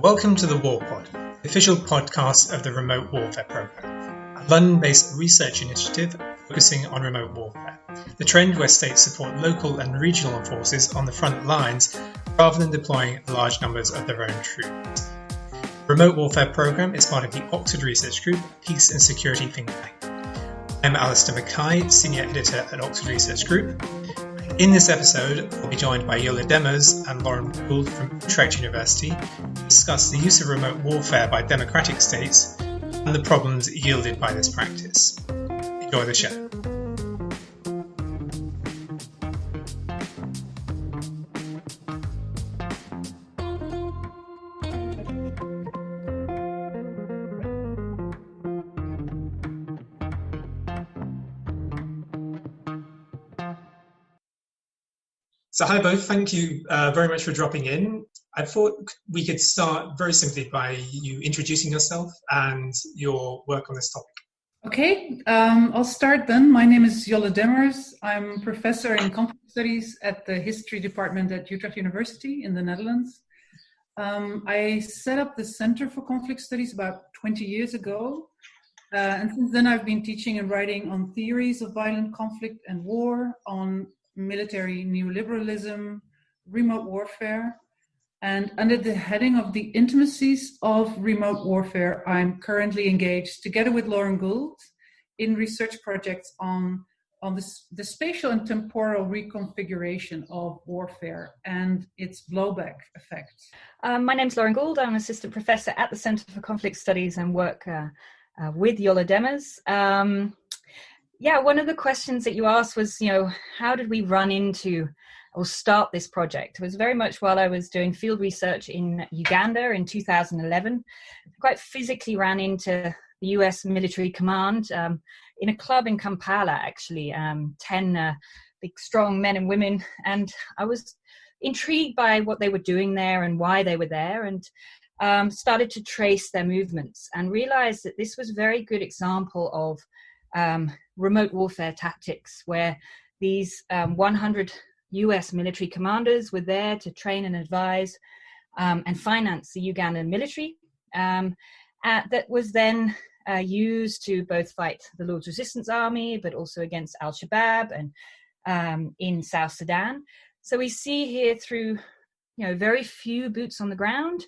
Welcome to the War Pod, the official podcast of the Remote Warfare Programme, a London-based research initiative focusing on remote warfare, the trend where states support local and regional forces on the front lines rather than deploying large numbers of their own troops. The Remote Warfare Programme is part of the Oxford Research Group Peace and Security think tank. I'm Alistair Mackay, Senior Editor at Oxford Research Group. In this episode, I'll be joined by Jolle Demmers and Gould from Utrecht University to discuss the use of remote warfare by democratic states and the problems yielded by this practice. Enjoy the show. So hi both, thank you very much for dropping in. I thought we could start very simply by you introducing yourself and your work on this topic. Okay, I'll start then. My name is Jolle Demmers. I'm professor in conflict studies at the history department at Utrecht University in the Netherlands. I set up the Center for Conflict Studies about 20 years ago. And since then I've been teaching and writing on theories of violent conflict and war, on military neoliberalism, remote warfare, and under the heading of the intimacies of remote warfare, I'm currently engaged together with Lauren Gould in research projects on the spatial and temporal reconfiguration of warfare and its blowback effect. My name's Lauren Gould. I'm an assistant professor at the Center for Conflict Studies and work with Jolle Demmers. One of the questions that you asked was, how did we run into or start this project? It was very much while I was doing field research in Uganda in 2011. I quite physically ran into the US military command in a club in Kampala, actually, 10 big, strong men and women. And I was intrigued by what they were doing there and why they were there, and started to trace their movements and realized that this was a very good example of remote warfare tactics, where these 100 US military commanders were there to train and advise and finance the Ugandan military that was then used to both fight the Lord's Resistance Army, but also against Al-Shabaab and in South Sudan. So we see here through very few boots on the ground,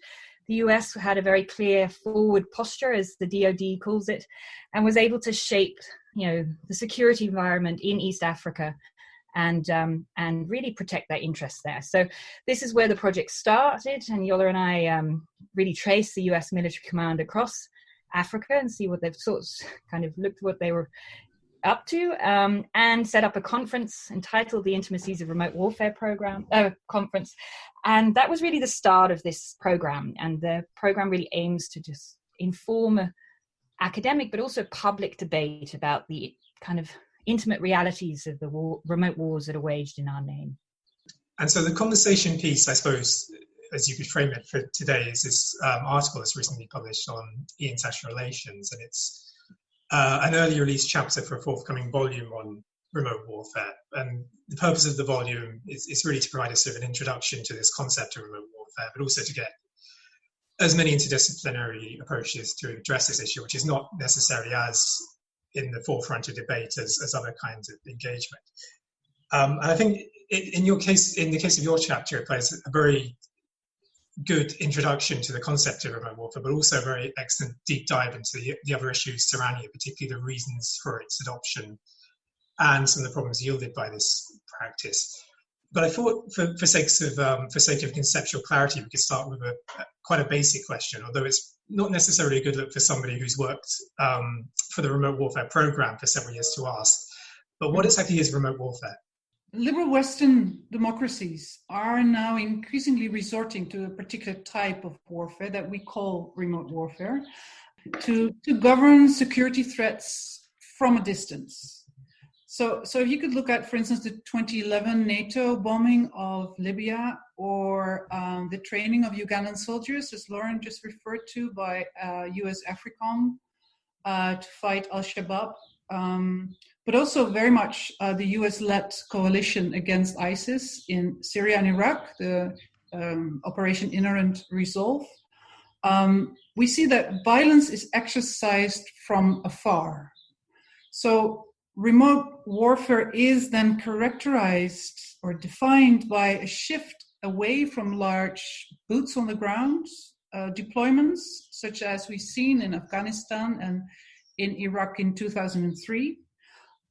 the US had a very clear forward posture, as the DoD calls it, and was able to shape, the security environment in East Africa and really protect their interests there. So this is where the project started, and Jolle and I really traced the US military command across Africa and see what they've looked what they were up to, and set up a conference entitled the Intimacies of Remote Warfare Conference. And that was really the start of this program. And the program really aims to just inform academic, but also public debate about the kind of intimate realities of the remote wars that are waged in our name. And so the conversation piece, I suppose, as you could frame it for today, is this article that's recently published on international relations. And it's an early release chapter for a forthcoming volume on remote warfare. And the purpose of the volume is really to provide a sort of an introduction to this concept of remote warfare, but also to get as many interdisciplinary approaches to address this issue, which is not necessarily as in the forefront of debate as other kinds of engagement. And I think in the case of your chapter, it plays a very good introduction to the concept of remote warfare, but also a very excellent deep dive into the other issues surrounding it, particularly the reasons for its adoption and some of the problems yielded by this practice. But I thought, for sake of conceptual clarity, we could start with quite a basic question, although it's not necessarily a good look for somebody who's worked for the remote warfare program for several years to ask. But what exactly is remote warfare? Liberal Western democracies are now increasingly resorting to a particular type of warfare that we call remote warfare to govern security threats from a distance. So if you could look at, for instance, the 2011 NATO bombing of Libya, or the training of Ugandan soldiers, as Lauren just referred to, by US AFRICOM to fight Al-Shabaab, but also very much the US-led coalition against ISIS in Syria and Iraq, the Operation Inherent Resolve, we see that violence is exercised from afar. So remote warfare is then characterized or defined by a shift away from large boots on the ground deployments, such as we've seen in Afghanistan and in Iraq in 2003,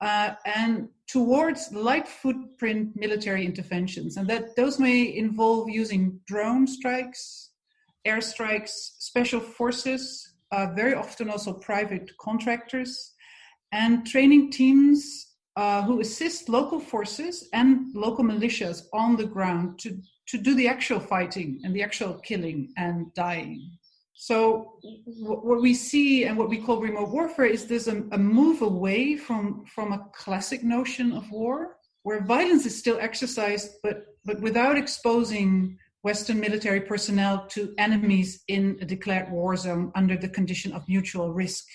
and towards light footprint military interventions. And that those may involve using drone strikes, airstrikes, special forces, very often also private contractors, and training teams who assist local forces and local militias on the ground to do the actual fighting and the actual killing and dying. So what we see and what we call remote warfare is there's a move away from a classic notion of war, where violence is still exercised, but without exposing Western military personnel to enemies in a declared war zone under the condition of mutual risk.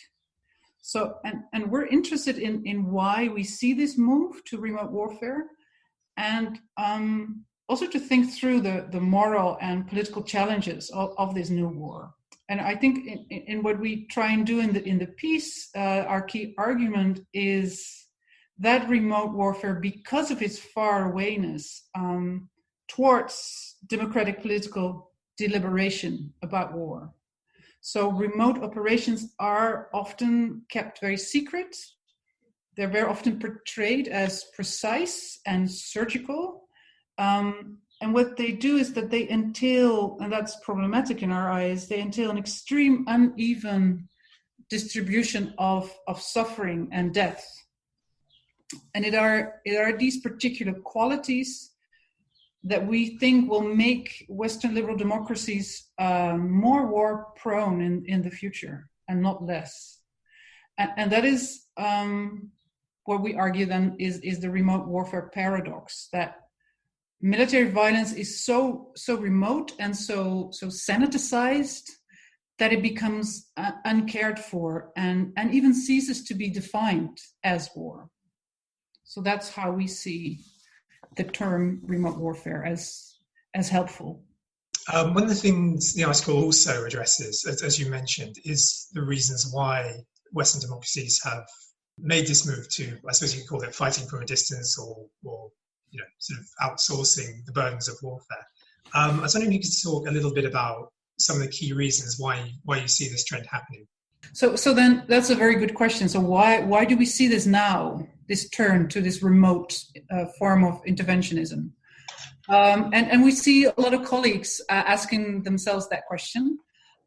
So, and we're interested in why we see this move to remote warfare, and also to think through the moral and political challenges of this new war. And I think in what we try and do in the piece, our key argument is that remote warfare, because of its far awayness towards democratic political deliberation about war. So remote operations are often kept very secret. They're very often portrayed as precise and surgical. And what they do is that they entail, and that's problematic in our eyes, they entail an extreme uneven distribution of suffering and death. And it are these particular qualities that we think will make Western liberal democracies more war prone in the future and not less. And that is what we argue then is the remote warfare paradox, that military violence is so remote and so sanitized that it becomes uncared for and even ceases to be defined as war. So that's how we see the term remote warfare as helpful. One of the things the article also addresses, as you mentioned, is the reasons why Western democracies have made this move to, I suppose you could call it fighting from a distance or sort of outsourcing the burdens of warfare. I was wondering if you could talk a little bit about some of the key reasons why you see this trend happening. So then that's a very good question. So why do we see this now, this turn to this remote form of interventionism? And we see a lot of colleagues asking themselves that question,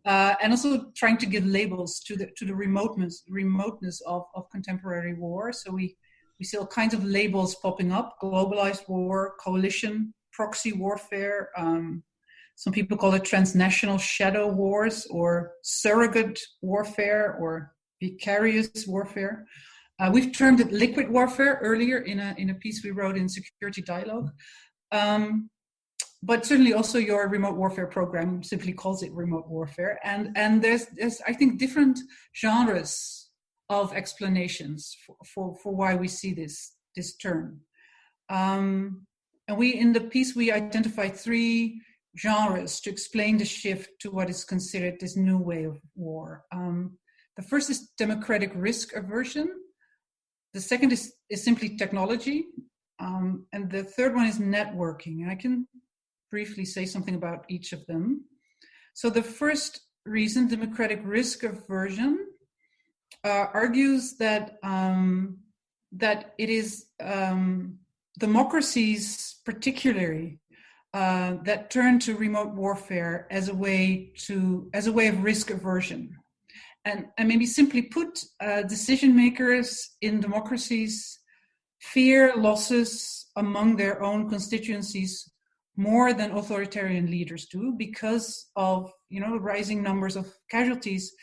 and also trying to give labels to the remoteness of contemporary war. So we see all kinds of labels popping up: globalized war, coalition, proxy warfare. Some people call it transnational shadow wars, or surrogate warfare, or vicarious warfare. We've termed it liquid warfare earlier in a piece we wrote in Security Dialogue. But certainly also your remote warfare program simply calls it remote warfare. And there's I think, different genres of explanations for why we see this term. And in the piece, we identified 3 genres to explain the shift to what is considered this new way of war. The first is democratic risk aversion. The second is simply technology. And the third one is networking. And I can briefly say something about each of them. So the first reason, democratic risk aversion, argues that it is democracies particularly that turn to remote warfare as a way of risk aversion, and maybe simply put, decision makers in democracies fear losses among their own constituencies more than authoritarian leaders do, because of rising numbers of casualties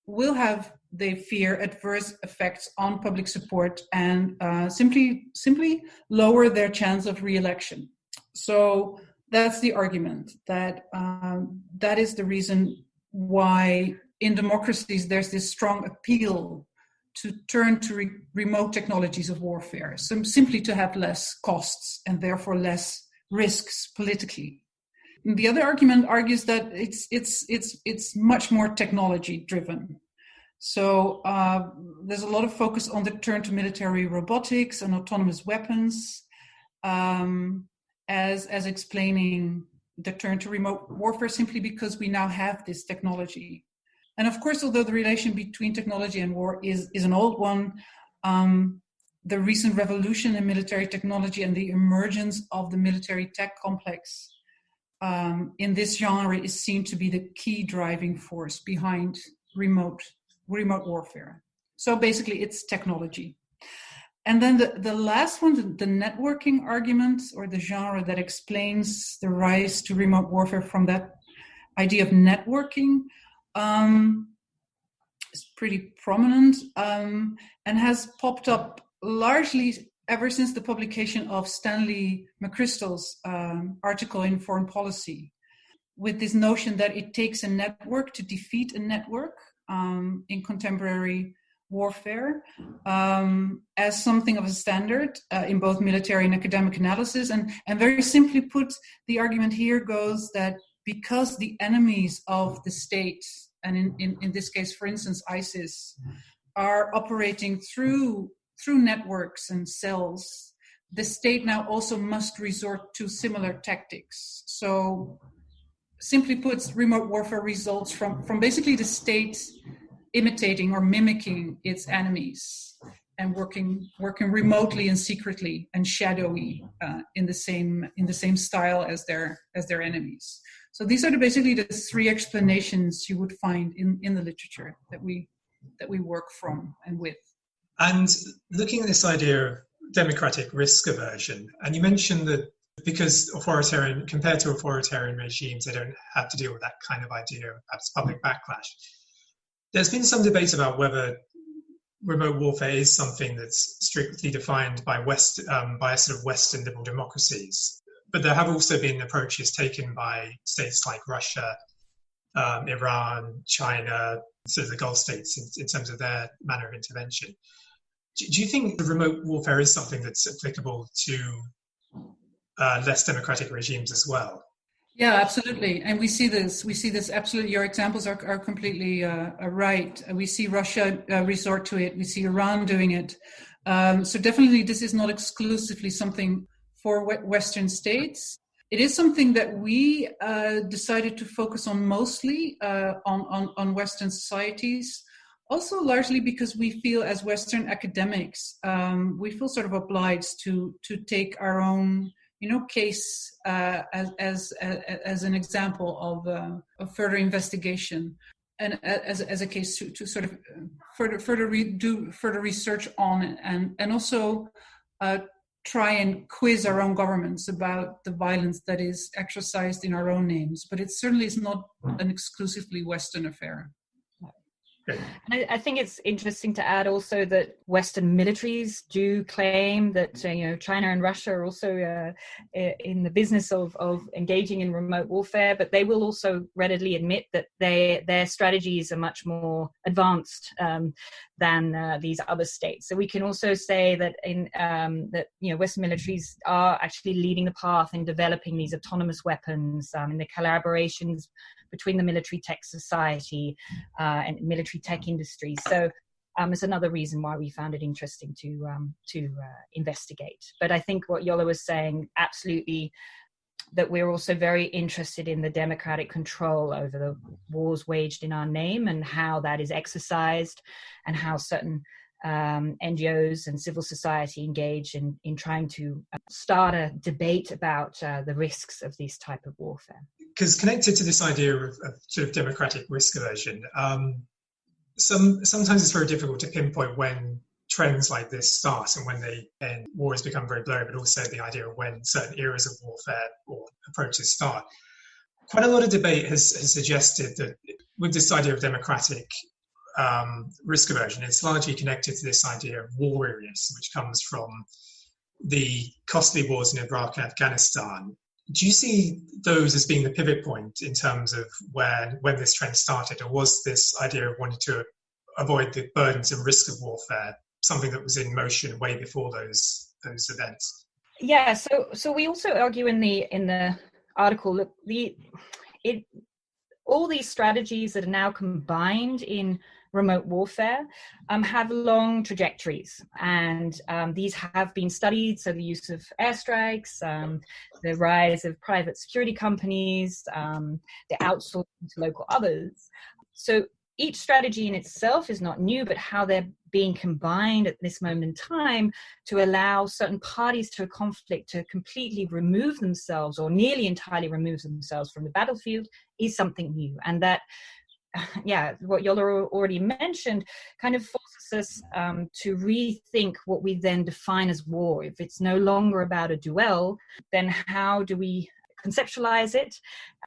will have, they fear, adverse effects on public support and simply lower their chance of re-election. So that's the argument, that that is the reason why in democracies there's this strong appeal to turn to remote technologies of warfare, simply to have less costs and therefore less risks politically. the other argument argues that it's much more technology driven. So there's a lot of focus on the turn to military robotics and autonomous weapons as explaining the turn to remote warfare, simply because we now have this technology. And of course, although the relation between technology and war is an old one, the recent revolution in military technology and the emergence of the military tech complex in this genre is seen to be the key driving force behind remote warfare. So basically, it's technology. And then the last one, the networking argument, or the genre that explains the rise to remote warfare from that idea of networking, is pretty prominent and has popped up largely ever since the publication of Stanley McChrystal's article in Foreign Policy, with this notion that it takes a network to defeat a network in contemporary warfare as something of a standard in both military and academic analysis. And very simply put, the argument here goes that because the enemies of the state, and in this case, for instance, ISIS, are operating through networks and cells, the state now also must resort to similar tactics. So simply put, remote warfare results from basically the state imitating or mimicking its enemies and working remotely and secretly and shadowy in the same style as their enemies. So these are basically the three explanations you would find in the literature that we work from and with. And looking at this idea of democratic risk aversion, and you mentioned that because compared to authoritarian regimes, they don't have to deal with that kind of idea of perhaps public backlash. There's been some debate about whether remote warfare is something that's strictly defined by a sort of Western liberal democracies. But there have also been approaches taken by states like Russia, Iran, China, sort of the Gulf states in terms of their manner of intervention. Do you think the remote warfare is something that's applicable to less democratic regimes as well? Yeah, absolutely. And we see this absolutely. Your examples are completely right. We see Russia resort to it. We see Iran doing it. So definitely this is not exclusively something for Western states. It is something that we decided to focus on mostly on Western societies. Also largely because we feel as Western academics, we feel sort of obliged to take our own case as an example of further investigation, and as a case to sort of do further research on, and also try and quiz our own governments about the violence that is exercised in our own names. But it certainly is not an exclusively Western affair. And I think it's interesting to add also that Western militaries do claim that China and Russia are also in the business of engaging in remote warfare, but they will also readily admit that their strategies are much more advanced than these other states. So we can also say that Western militaries are actually leading the path in developing these autonomous weapons in the collaborations between the military tech society and military tech industry. So it's another reason why we found it interesting to investigate. But I think what Jolle was saying, absolutely, that we're also very interested in the democratic control over the wars waged in our name and how that is exercised, and how certain NGOs and civil society engage in trying to start a debate about the risks of this type of warfare. Because connected to this idea of sort of democratic risk aversion, sometimes it's very difficult to pinpoint when trends like this start and when they end. War has become very blurry, but also the idea of when certain eras of warfare or approaches start. Quite a lot of debate has suggested that with this idea of democratic risk aversion, it's largely connected to this idea of war weariness, which comes from the costly wars in Iraq and Afghanistan. Do you see those as being the pivot point in terms of when this trend started, or was this idea of wanting to avoid the burdens and risk of warfare something that was in motion way before those events? Yeah, so we also argue in the article, look, all these strategies that are now combined in remote warfare have long trajectories, and these have been studied. So the use of airstrikes, the rise of private security companies, the outsourcing to local others. So each strategy in itself is not new, but how they're being combined at this moment in time to allow certain parties to a conflict to completely remove themselves or nearly entirely remove themselves from the battlefield is something new. And that, what Jolle already mentioned kind of forces us to rethink what we then define as war. If it's no longer about a duel, then how do we conceptualize it?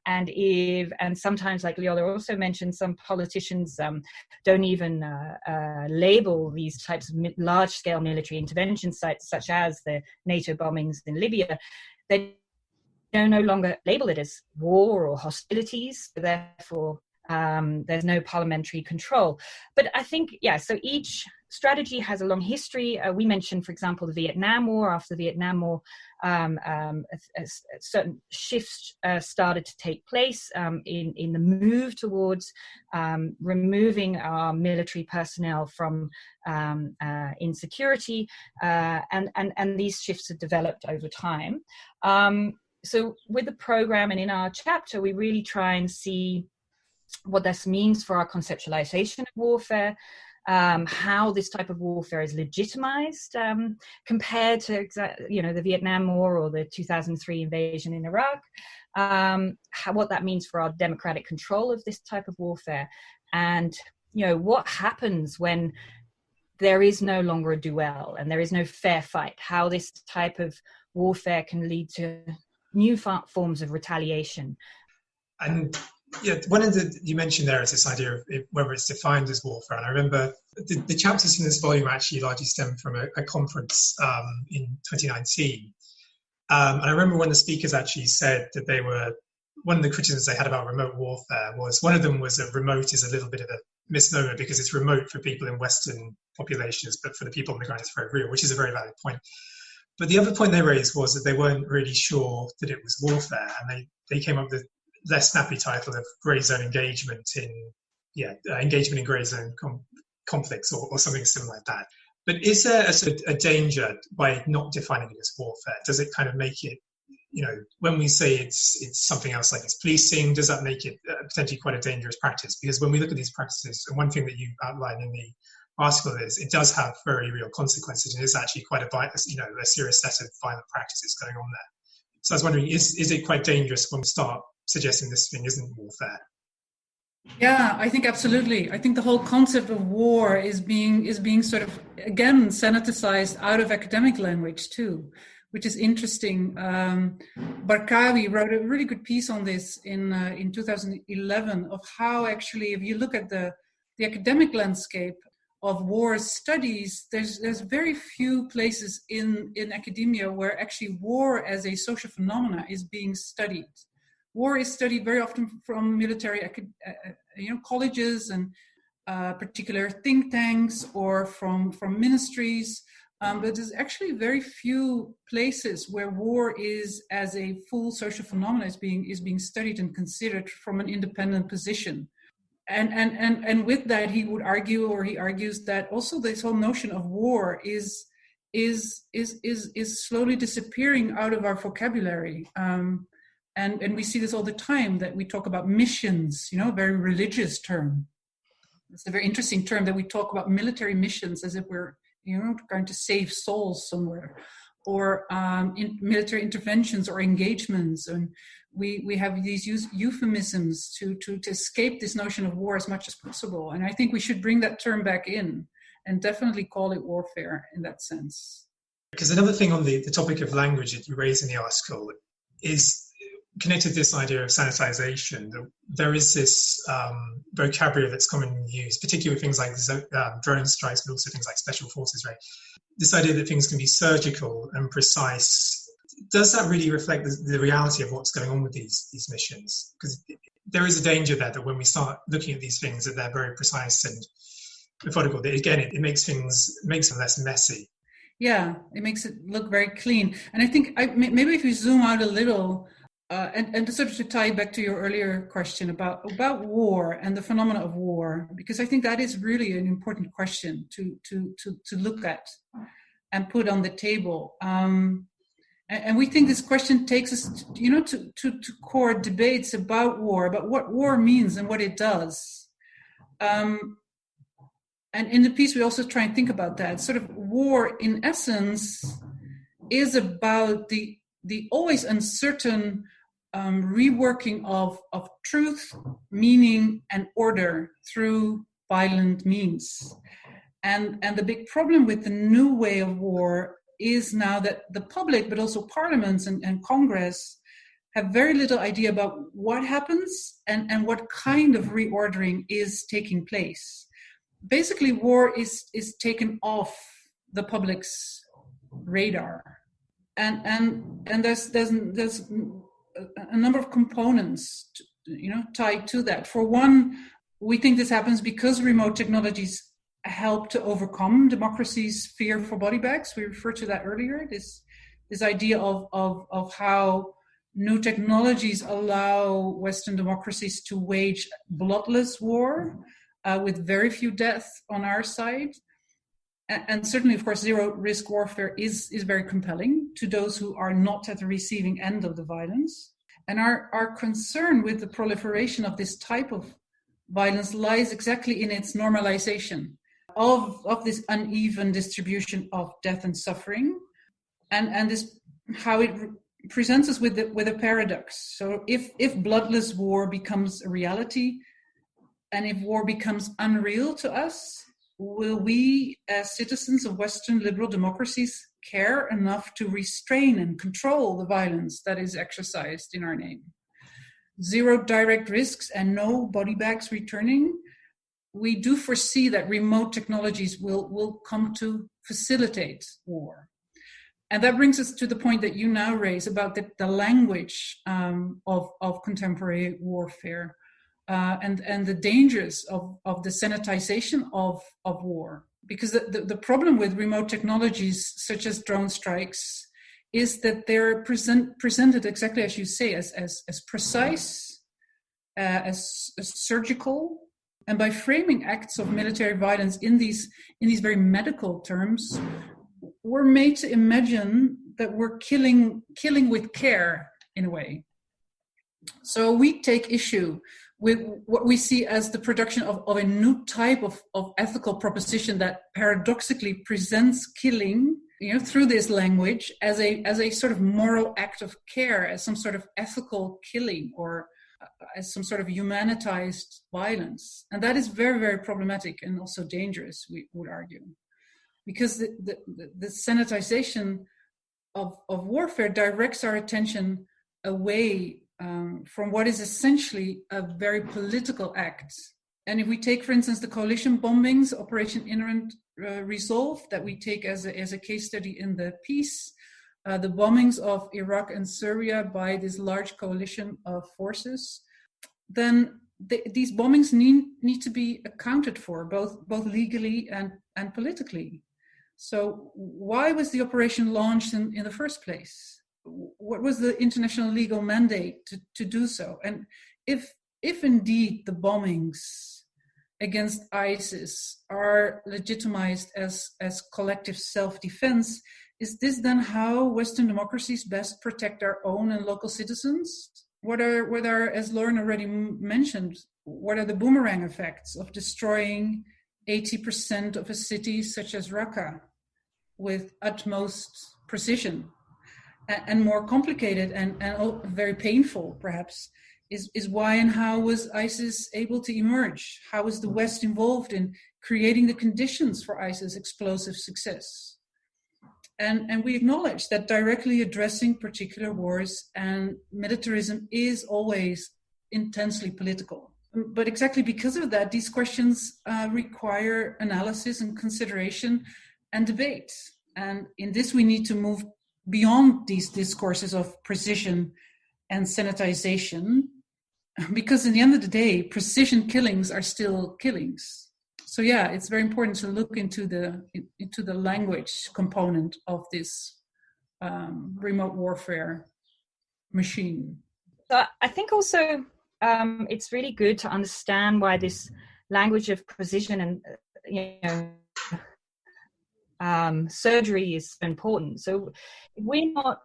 And sometimes, like Jolle also mentioned, some politicians don't even label these types of large-scale military interventions, such as the NATO bombings in Libya. They no longer label it as war or hostilities. Therefore, there's no parliamentary control. But I think, so each strategy has a long history. We mentioned, for example, the Vietnam War. After the Vietnam War, certain shifts started to take place in the move towards removing our military personnel from insecurity, and these shifts have developed over time. So with the program and in our chapter, we really try and see what this means for our conceptualization of warfare, how this type of warfare is legitimized compared to the Vietnam War or the 2003 invasion in Iraq, what that means for our democratic control of this type of warfare, and what happens when there is no longer a duel and there is no fair fight, how this type of warfare can lead to new forms of retaliation. And one of you mentioned there is this idea of whether it's defined as warfare. And I remember the chapters in this volume actually largely stem from a conference in 2019. And I remember one of the speakers actually said that one of the criticisms they had about remote warfare was, one of them was that remote is a little bit of a misnomer because it's remote for people in Western populations, but for the people on the ground it's very real, which is a very valid point. But the other point they raised was that they weren't really sure that it was warfare, and they came up with a less snappy title of grey zone engagement engagement in grey zone conflicts or something similar like that. But is there a danger by not defining it as warfare? Does it kind of make it, when we say it's something else like it's policing, does that make it potentially quite a dangerous practice? Because when we look at these practices, and one thing that you outline in the article is it does have very real consequences, and it's actually quite a serious set of violent practices going on there. So I was wondering, is it quite dangerous when we start suggesting this thing isn't warfare? Yeah, I think absolutely. I think the whole concept of war is being sort of, again, sanitized out of academic language too, which is interesting. Barkawi wrote a really good piece on this in 2011 of how actually, if you look at the academic landscape of war studies, there's very few places in academia where actually war as a social phenomena is being studied. War is studied very often from military colleges and particular think tanks or from ministries, but there's actually very few places where war is as a full social phenomenon is being studied and considered from an independent position. And with that, he argues that also this whole notion of war is slowly disappearing out of our vocabulary. And we see this all the time, that we talk about missions, a very religious term. It's a very interesting term that we talk about military missions as if we're, trying to save souls somewhere, or military interventions or engagements. And we have these euphemisms to escape this notion of war as much as possible. And I think we should bring that term back in and definitely call it warfare in that sense. Because another thing on the topic of language that you raise in the article is connected to this idea of sanitization. There is this vocabulary that's commonly used, particularly with things like drone strikes, but also things like special forces, right? This idea that things can be surgical and precise. Does that really reflect the reality of what's going on with these missions? Because there is a danger there that when we start looking at these things, that they're very precise and methodical, that again, it makes them less messy. Yeah, it makes it look very clean. And I think maybe if you zoom out a little, and to sort of to tie back to your earlier question about war and the phenomena of war, because I think that is really an important question to look at and put on the table. And we think this question takes us, to core debates about what war means and what it does. And in the piece, we also try and think about that. Sort of war, in essence, is about the always uncertain reworking of truth, meaning, and order through violent means. And the big problem with the new way of war is now that the public, but also parliaments and Congress, have very little idea about what happens and what kind of reordering is taking place. Basically, war is taken off the public's radar. And there's a number of components, tied to that. For one, we think this happens because remote technologies help to overcome democracy's fear for body bags. We referred to that earlier. This idea of how new technologies allow Western democracies to wage bloodless war with very few deaths on our side. And certainly, of course, zero-risk warfare is very compelling to those who are not at the receiving end of the violence. And our concern with the proliferation of this type of violence lies exactly in its normalization of this uneven distribution of death and suffering, and this how it presents us with a paradox. So if bloodless war becomes a reality, and if war becomes unreal to us, will we, as citizens of Western liberal democracies, care enough to restrain and control the violence that is exercised in our name? Zero direct risks and no body bags returning. We do foresee that remote technologies will come to facilitate war. And that brings us to the point that you now raise about the language of contemporary warfare. And the dangers of the sanitization of war. Because the problem with remote technologies such as drone strikes is that they're presented exactly as you say, as precise, as surgical, and by framing acts of military violence in these very medical terms, we're made to imagine that we're killing with care in a way. So we take issue with what we see as the production of a new type of ethical proposition that paradoxically presents killing, through this language as a sort of moral act of care, as some sort of ethical killing, or as some sort of humanitized violence. And that is very, very problematic and also dangerous, we would argue, because the sanitization of warfare directs our attention away from what is essentially a very political act. And if we take, for instance, the coalition bombings, Operation Inherent Resolve, that we take as a case study in the piece, the bombings of Iraq and Syria by this large coalition of forces, then these bombings need to be accounted for, both legally and politically. So why was the operation launched in the first place? What was the international legal mandate to do so? And if indeed the bombings against ISIS are legitimized as collective self-defense, is this then how Western democracies best protect our own and local citizens? What are, as Lauren already mentioned, what are the boomerang effects of destroying 80% of a city such as Raqqa with utmost precision? And more complicated and very painful, perhaps, is why and how was ISIS able to emerge? How was the West involved in creating the conditions for ISIS' explosive success? And we acknowledge that directly addressing particular wars and militarism is always intensely political. But exactly because of that, these questions require analysis and consideration and debate. And in this, we need to move beyond these discourses of precision and sanitization, because in the end of the day, precision killings are still killings. So yeah, it's very important to look into the language component of this remote warfare machine. So I think also it's really good to understand why this language of precision and surgery is important. So if we're not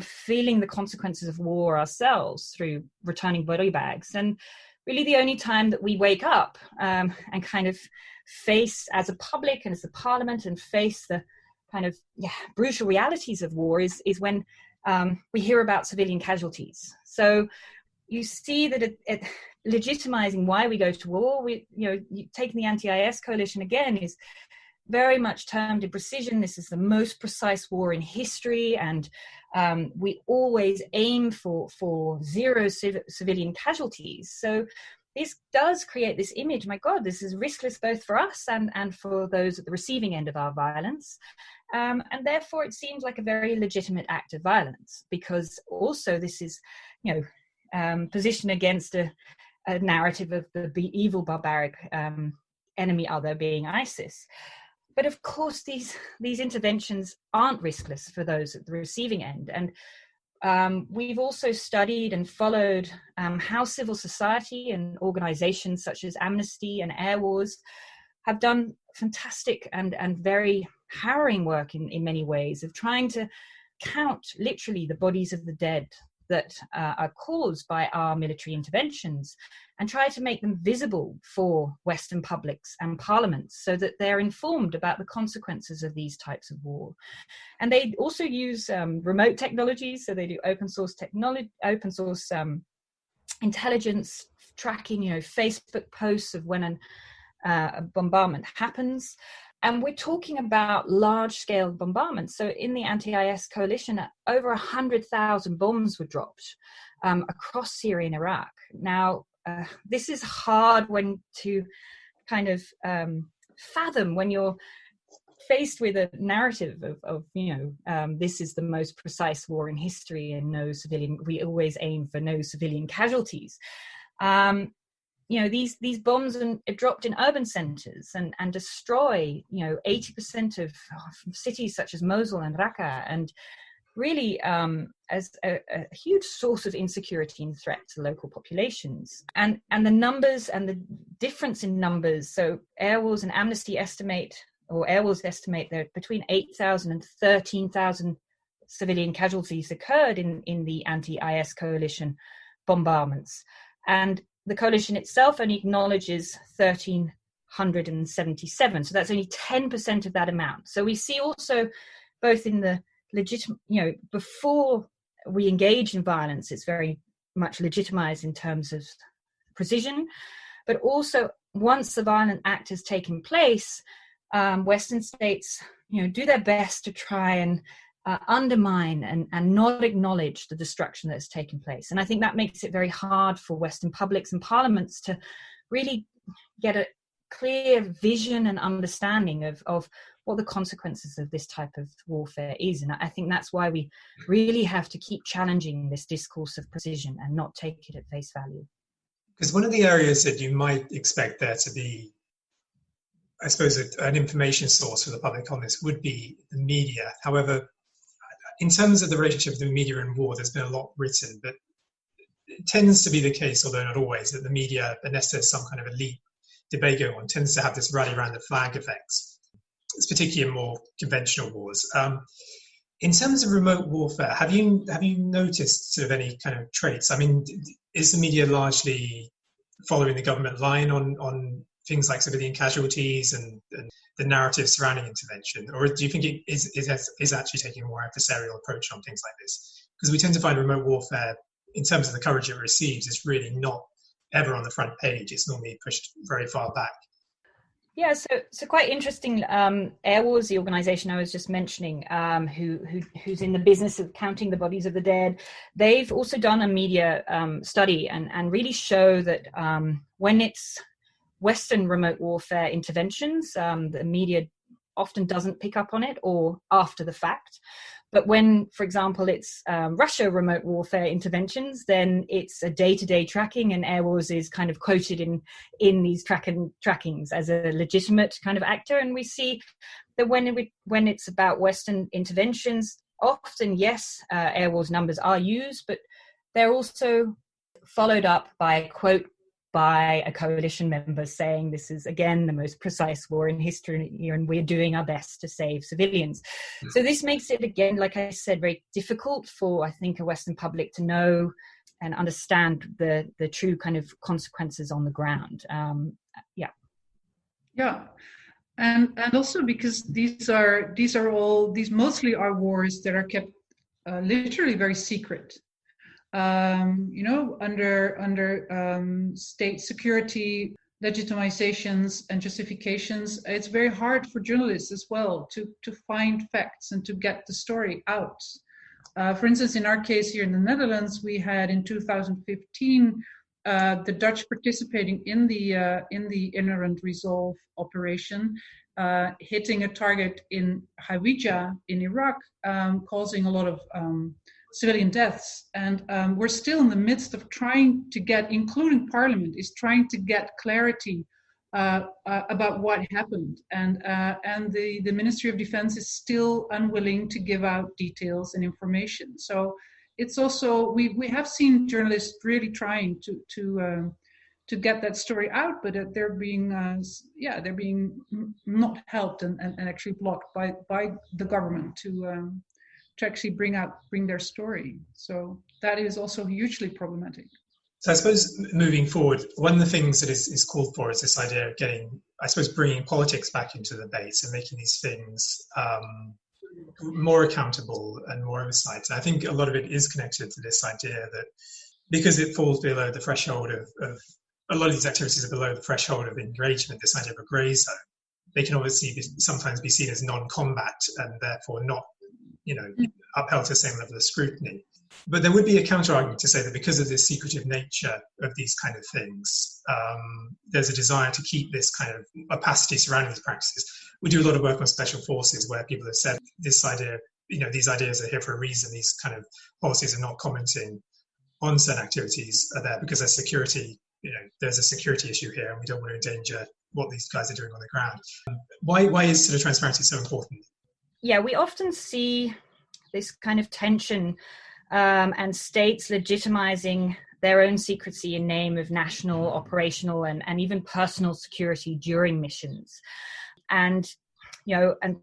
feeling the consequences of war ourselves through returning body bags, and really the only time that we wake up and kind of face as a public and as the parliament and face the kind of brutal realities of war is when we hear about civilian casualties. So you see that it legitimizing why we go to war, taking the anti-IS coalition again is very much termed in precision. This is the most precise war in history, and we always aim for zero civilian casualties. So this does create this image, my God, this is riskless both for us and for those at the receiving end of our violence. And therefore it seems like a very legitimate act of violence, because also this is, positioned against a narrative of the evil barbaric enemy other being ISIS. But of course, these interventions aren't riskless for those at the receiving end. And we've also studied and followed how civil society and organizations such as Amnesty and Air Wars have done fantastic and very harrowing work in many ways of trying to count literally the bodies of the dead that are caused by our military interventions, and try to make them visible for Western publics and parliaments so that they're informed about the consequences of these types of war. And they also use remote technologies, so they do open source technology, open source intelligence tracking, Facebook posts of when a bombardment happens. And we're talking about large-scale bombardments. So in the anti-IS coalition, over 100,000 bombs were dropped across Syria and Iraq. Now, this is hard to kind of fathom when you're faced with a narrative of this is the most precise war in history and we always aim for no civilian casualties. These bombs are dropped in urban centers and destroy, 80% of cities such as Mosul and Raqqa, and really as a huge source of insecurity and threat to local populations. And the numbers and the difference in numbers, so Air Wars and Amnesty estimate that between 8,000 and 13,000 civilian casualties occurred in the anti-IS coalition bombardments. And the coalition itself only acknowledges 1,377. So that's only 10% of that amount. So we see also both in the before we engage in violence, it's very much legitimized in terms of precision, but also once the violent act has taken place, Western states, do their best to try and undermine and not acknowledge the destruction that's taken place. And I think that makes it very hard for Western publics and parliaments to really get a clear vision and understanding of what the consequences of this type of warfare is. And I think that's why we really have to keep challenging this discourse of precision and not take it at face value. Because one of the areas that you might expect there to be, I suppose, an information source for the public on this would be the media. However, in terms of the relationship between media and war, there's been a lot written, but it tends to be the case, although not always, that the media, unless there's some kind of elite debate going on, tends to have this rally around the flag effects. It's particularly in more conventional wars. In terms of remote warfare, have you noticed sort of any kind of traits? I mean, is the media largely following the government line on things like civilian casualties and the narrative surrounding intervention, or do you think it is actually taking a more adversarial approach on things like this? Because we tend to find remote warfare, in terms of the coverage it receives, is really not ever on the front page. It's normally pushed very far back. Yeah, so quite interesting. Air Wars, the organisation I was just mentioning, who's in the business of counting the bodies of the dead, they've also done a media study and really show that when it's Western remote warfare interventions, the media often doesn't pick up on it or after the fact. But when, for example, it's Russia remote warfare interventions, then it's a day-to-day tracking, and Air Wars is kind of quoted in these trackings as a legitimate kind of actor. And we see that when it's about Western interventions, often, yes, Air Wars numbers are used, but they're also followed up by a quote by a coalition member saying this is, again, the most precise war in history and we're doing our best to save civilians. So this makes it, again, like I said, very difficult for, I think, a Western public to know and understand the true kind of consequences on the ground. Yeah. And also because these mostly are wars that are kept literally very secret. Under state security legitimizations and justifications, it's very hard for journalists as well to find facts and to get the story out. For instance, in our case here in the Netherlands, we had in 2015 the Dutch participating in the Inherent Resolve operation, hitting a target in Hawija in Iraq, causing a lot of civilian deaths. And we're still in the midst of trying to get, including Parliament, is trying to get clarity about what happened. And the Ministry of Defense is still unwilling to give out details and information. So it's also, we have seen journalists really trying to get that story out, but they're being not helped and actually blocked by the government to actually bring their story. So that is also hugely problematic. So I suppose moving forward, one of the things that is called for is this idea of bringing politics back into the debate and making these things more accountable and more oversight. And I think a lot of it is connected to this idea that because it falls below the threshold of a lot of these activities are below the threshold of engagement, this idea of a grey zone, they can obviously sometimes be seen as non-combat and therefore not, upheld to the same level of scrutiny. But there would be a counter-argument to say that because of the secretive nature of these kind of things, there's a desire to keep this kind of opacity surrounding these practices. We do a lot of work on special forces where people have said this idea, these ideas are here for a reason. These kind of policies are not commenting on certain activities are there because there's security, there's a security issue here and we don't want to endanger what these guys are doing on the ground. Why is sort of transparency so important? Yeah, we often see this kind of tension and states legitimizing their own secrecy in name of national, operational, and even personal security during missions. And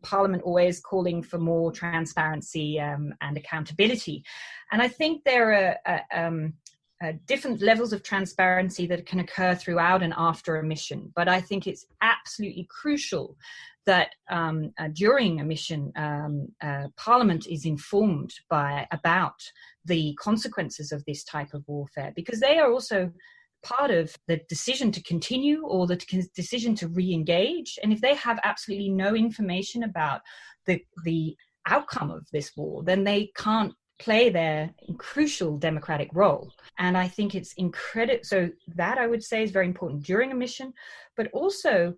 Parliament always calling for more transparency and accountability. And I think there are different levels of transparency that can occur throughout and after a mission. But I think it's absolutely crucial that during a mission, Parliament is informed about the consequences of this type of warfare, because they are also part of the decision to continue or the decision to re-engage. And if they have absolutely no information about the outcome of this war, then they can't play their crucial democratic role. And I think it's incredible. So that I would say is very important during a mission, but also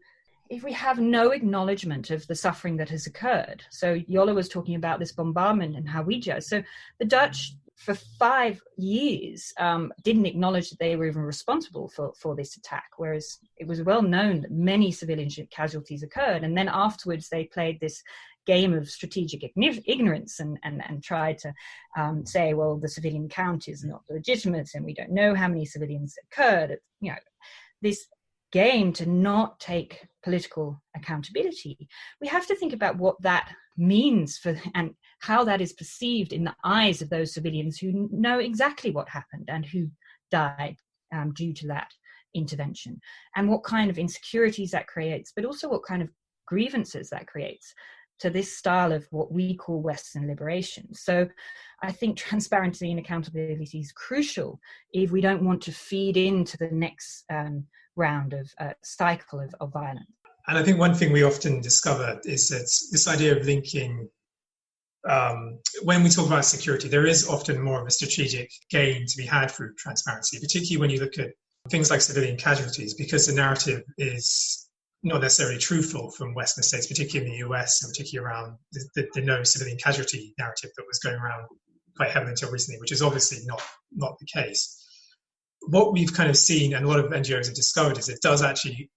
if we have no acknowledgement of the suffering that has occurred. So Jolle was talking about this bombardment in Hawija. So the Dutch, for 5 years, didn't acknowledge that they were even responsible for this attack, whereas it was well known that many civilian casualties occurred. And then afterwards, they played this game of strategic ignorance and tried to say, well, the civilian count is not legitimate and we don't know how many civilians occurred. This game to not take political accountability. We have to think about what that means and how that is perceived in the eyes of those civilians who know exactly what happened and who died due to that intervention, and what kind of insecurities that creates, but also what kind of grievances that creates to this style of what we call Western liberation. So I think transparency and accountability is crucial if we don't want to feed into the next round of cycle of violence. And I think one thing we often discover is that this idea of linking, when we talk about security, there is often more of a strategic gain to be had through transparency, particularly when you look at things like civilian casualties, because the narrative is not necessarily truthful from Western states, particularly in the US, and particularly around the no civilian casualty narrative that was going around quite heavily until recently, which is obviously not the case. What we've kind of seen, and a lot of NGOs have discovered, is it does actually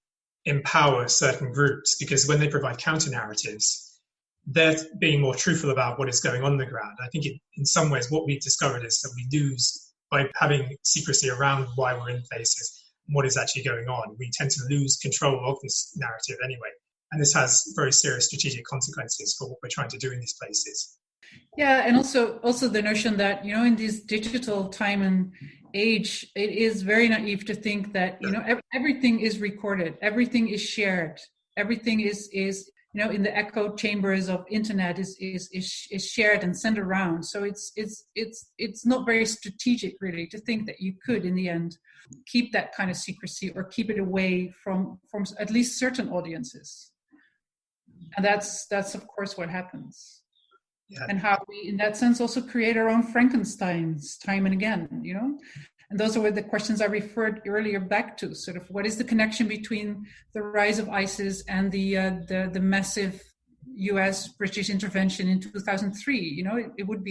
empower certain groups, because when they provide counter narratives, they're being more truthful about what is going on the ground. I think in some ways what we've discovered is that we lose by having secrecy around why we're in places, what is actually going on, we tend to lose control of this narrative anyway. And this has very serious strategic consequences for what we're trying to do in these places. Yeah, and also the notion that, in this digital time and age, it is very naive to think that, everything is recorded, everything is shared, everything is in the echo chambers of internet is shared and sent around. So it's not very strategic, really, to think that you could, in the end, keep that kind of secrecy or keep it away from at least certain audiences. And that's of course what happens. Yeah. And how we, in that sense, also create our own Frankensteins time and again, And those are the questions I referred earlier back to. Sort of, what is the connection between the rise of ISIS and the massive U.S.-British intervention in 2003? It would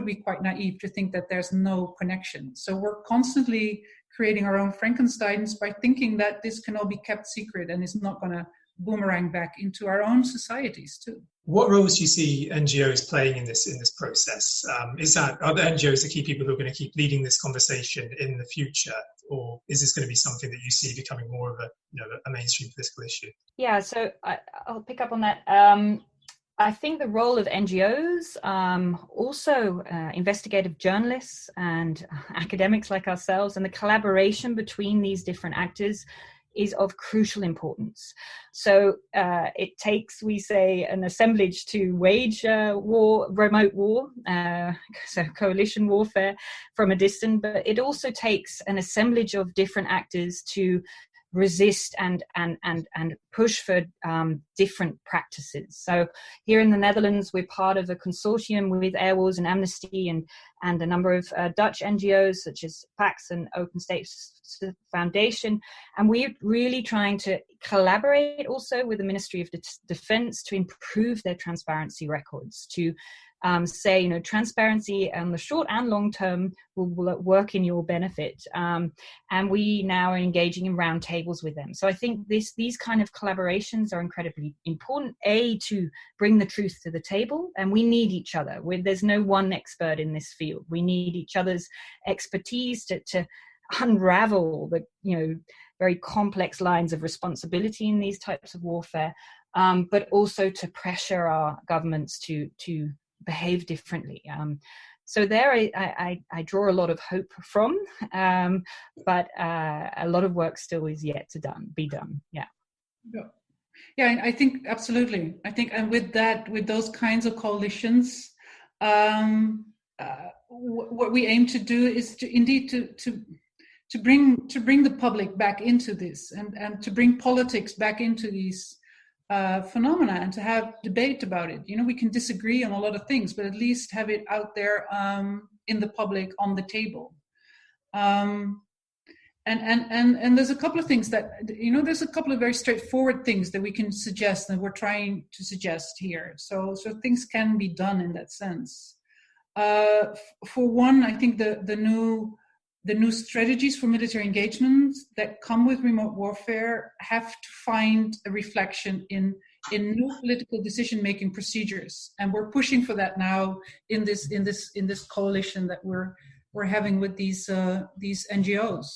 be quite naive to think that there's no connection. So we're constantly creating our own Frankensteins by thinking that this can all be kept secret and is not going to boomerang back into our own societies too. What roles do you see NGOs playing in this process? Are the NGOs the key people who are going to keep leading this conversation in the future, or is this going to be something that you see becoming more of a mainstream political issue? Yeah, so I'll pick up on that. I think the role of NGOs, also investigative journalists and academics like ourselves, and the collaboration between these different actors is of crucial importance. So it takes, we say, an assemblage to wage remote war, so coalition warfare from a distance, but it also takes an assemblage of different actors to resist and push for different practices. So here in the Netherlands, we're part of a consortium with Airwars and Amnesty and a number of Dutch NGOs such as PAX and Open States Foundation. And we're really trying to collaborate also with the Ministry of Defense to improve their transparency records, to say, transparency on the short and long term will work in your benefit. And we now are engaging in roundtables with them. So I think these kind of collaborations are incredibly important, to bring the truth to the table. And we need each other. There's no one expert in this field. We need each other's expertise to unravel the, very complex lines of responsibility in these types of warfare, but also to pressure our governments to behave differently. So there I draw a lot of hope from, but a lot of work still is yet to be done. Yeah, I think absolutely. I think, and with those kinds of coalitions, what we aim to do is to bring the public back into this, and to bring politics back into these phenomena, and to have debate about it. We can disagree on a lot of things, but at least have it out there in the public, on the table. And there's a couple of things that, there's a couple of very straightforward things that we can suggest, and we're trying to suggest here. So things can be done in that sense. For one, I think the new strategies for military engagement that come with remote warfare have to find a reflection in new political decision-making procedures, and we're pushing for that now in this coalition that we're having with these NGOs.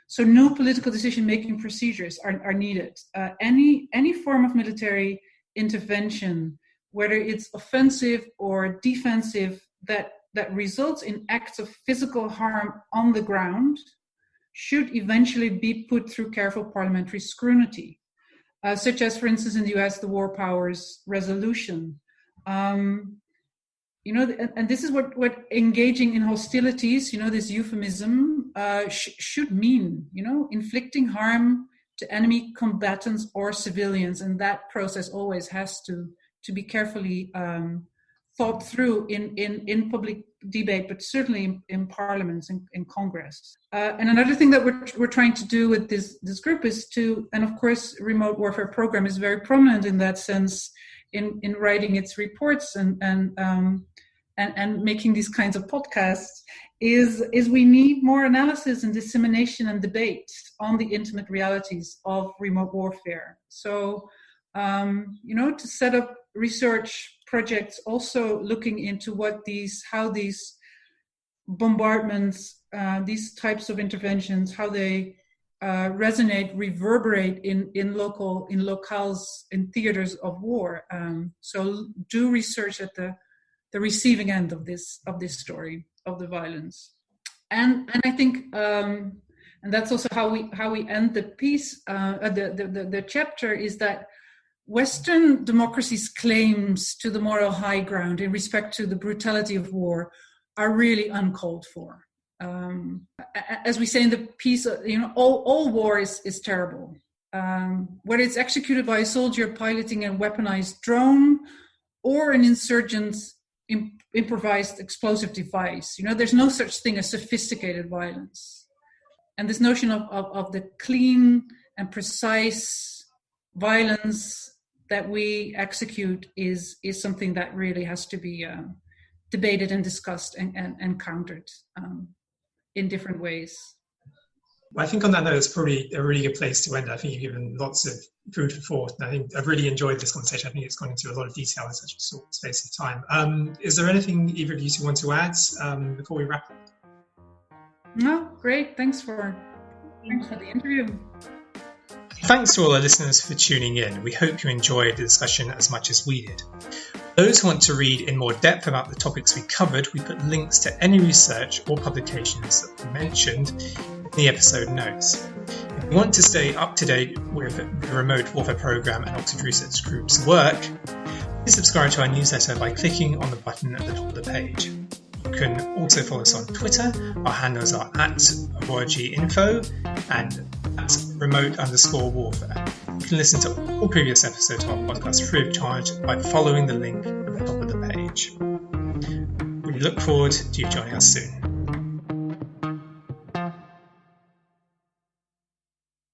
So new political decision-making procedures are needed. Any form of military intervention, whether it's offensive or defensive, that results in acts of physical harm on the ground, should eventually be put through careful parliamentary scrutiny, such as, for instance, in the US, the War Powers Resolution. And this is what engaging in hostilities, this euphemism, should mean, inflicting harm to enemy combatants or civilians. And that process always has to be carefully thought through in public debate, but certainly in parliaments, in Congress. And another thing that we're trying to do with this group is and of course, remote warfare program is very prominent in that sense, in writing its reports and making these kinds of podcasts, is we need more analysis and dissemination and debate on the intimate realities of remote warfare. So, to set up research projects also looking into how these bombardments, these types of interventions, how they resonate, reverberate in locales, in theaters of war. So do research at the receiving end of this story of the violence, and I think, and that's also how we end the piece, the chapter, is that Western democracy's claims to the moral high ground in respect to the brutality of war are really uncalled for. As we say in the piece, all war is terrible. Whether it's executed by a soldier piloting a weaponized drone or an insurgent's improvised explosive device, there's no such thing as sophisticated violence. And this notion of the clean and precise violence that we execute is something that really has to be debated and discussed and countered in different ways. Well, I think on that note, it's probably a really good place to end. I think you've given lots of food for thought, and I think I've really enjoyed this conversation. I think it's gone into a lot of detail in such a short space of time. Is there anything either of you two want to add before we wrap up? No, great. Thanks for the interview. Thanks to all our listeners for tuning in. We hope you enjoyed the discussion as much as we did. Those who want to read in more depth about the topics we covered, we put links to any research or publications that were mentioned in the episode notes. If you want to stay up to date with the Remote Warfare Programme and Oxford Research Group's work, please subscribe to our newsletter by clicking on the button at the top of the page. You can also follow us on Twitter. Our handles are @RoyalGinfo and @remote_warfare. You can listen to all previous episodes of our podcast free of charge by following the link at the top of the page. We look forward to you joining us soon.